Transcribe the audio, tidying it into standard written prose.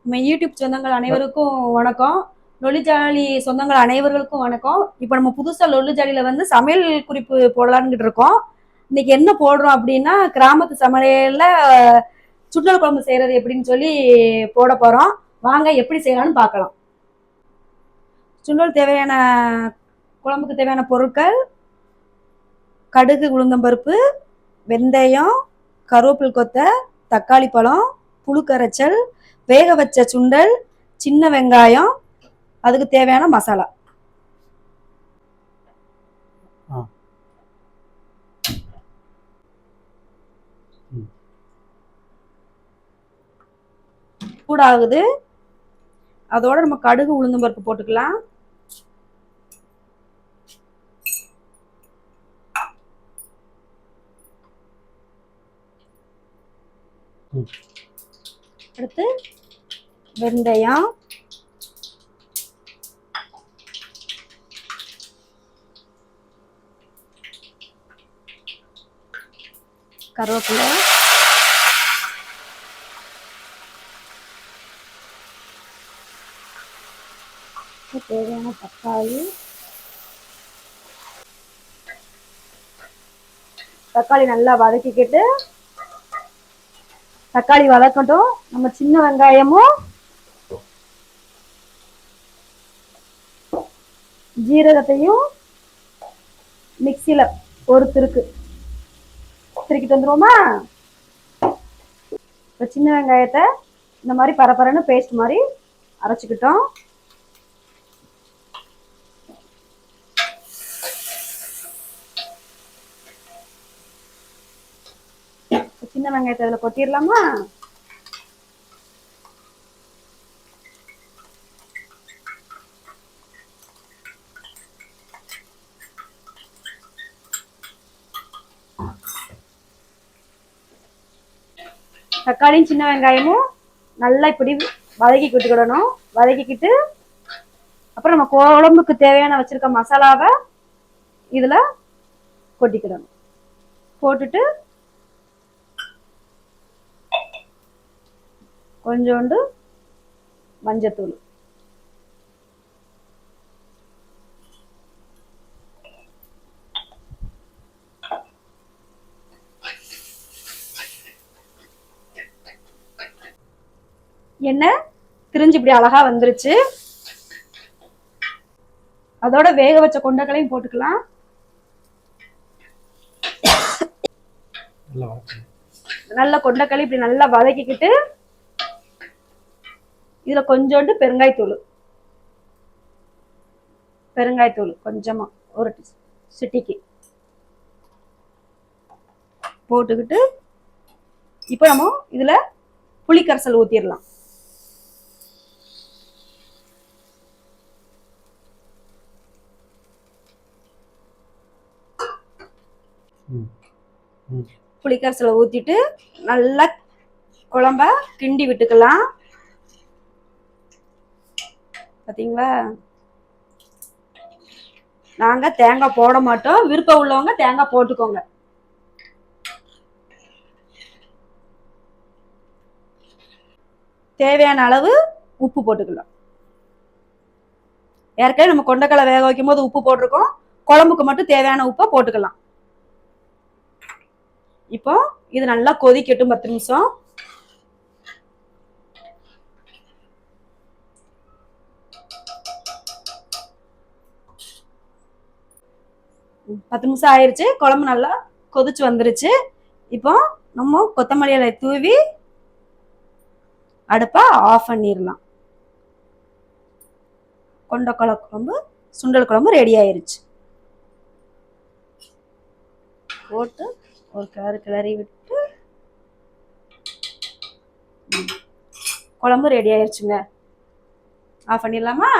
நம்ம யூடியூப் சொந்தங்கள் அனைவருக்கும் வணக்கம். லொல்லி ஜாலி சொந்தங்கள் அனைவர்களுக்கும் வணக்கம். இப்போ நம்ம புதுசா லொல்லி ஜாலியில வந்து சமையல் குறிப்பு போடலான்னு இருக்கோம். இன்னைக்கு என்ன போடுறோம் அப்படின்னா, கிராமத்து சமையல்ல சுண்டல் குழம்பு செய்யறது எப்படின்னு சொல்லி போட போறோம். வாங்க எப்படி செய்யலாம்னு பார்க்கலாம். சுண்டல் தேவையான குழம்புக்கு தேவையான பொருட்கள்: கடுகு, உளுந்தம்பருப்பு, வெந்தயம், கருவேப்பில் கொத்தை, தக்காளி பழம், புழு கரைச்சல், வேக வச்ச சுண்டல், சின்ன வெங்காயம், அதுக்கு தேவையான மசாலா. சூடாகுது. அதோட நம்ம கடுகு உளுந்தம் பருப்பு போட்டுக்கலாம். அடுத்து வெந்தயம், கருவேப்பிலை, தேவையான தக்காளி. தக்காளி நல்லா வதக்கிக்கிட்டு, தக்காளி வதக்கட்டும். நம்ம சின்ன வெங்காயமும் ஜீரகத்தையும் மிக்சியில ஒரு திருக்கிட்டு வந்துருவோமா? இப்போ சின்ன வெங்காயத்தை இந்த மாதிரி பரப்பரன்னு பேஸ்ட் மாதிரி அரைச்சிக்கிட்டோம். சின்ன வெங்காயத்தை அதில் கொட்டிடலாமா? தக்காளியும் சின்ன வெங்காயமும் நல்லா இப்படி வதக்கி விட்டுக்கிடணும். வதக்கிக்கிட்டு அப்புறம் நம்ம குழம்புக்கு தேவையான வச்சிருக்க மசாலாவை இதுல கொட்டிக்கிடணும். போட்டுட்டு கொஞ்சோண்டு மஞ்சத்தூள், எண்ணெய் திரிஞ்சு இப்படி அழகா வந்துருச்சு. அதோட வேக வச்ச கொண்டைக்களையும் போட்டுக்கலாம். நல்ல கொண்டைக்களி இப்படி நல்லா வதக்கிக்கிட்டு இதுல கொஞ்சோண்டு பெருங்காயத்தூள் கொஞ்சமா ஒரு சிட்டிக்கு போட்டுக்கிட்டு இப்போ நம்ம இதுல புளிக்கரைசல் ஊத்திடலாம். புளிக்கரைசலை ஊத்திட்டு நல்லா குழம்ப கிண்டி விட்டுக்கலாம். பாத்தீங்களா? நாங்க தேங்காய் போட மாட்டோம். விருப்பம் உள்ளவங்க தேங்காய் போட்டுக்கோங்க. தேவையான அளவு உப்பு போட்டுக்கலாம். ஏற்கனவே நம்ம கொண்டைக்கடலை வேக வைக்கும் போது உப்பு போட்டிருக்கோம். குழம்புக்கு மட்டும் தேவையான உப்பை போட்டுக்கலாம். இப்போ இது நல்லா கொதிக்கட்டும் 10 நிமிஷம். ஆயிடுச்சு. குழம்பு நல்லா கொதிச்சு வந்துருச்சு. இப்போ நம்ம கொத்தமல்லி இலை தூவி அடுப்பை ஆஃப் பண்ணிடலாம். கொண்டைக்கடலை குழம்பு, சுண்டல் குழம்பு ரெடி ஆயிருச்சு. போட்டு ஒரு கிளறி விட்டு குழம்பு ரெடி ஆயிருச்சுங்க. ஆஃப் பண்ணிடலாமா?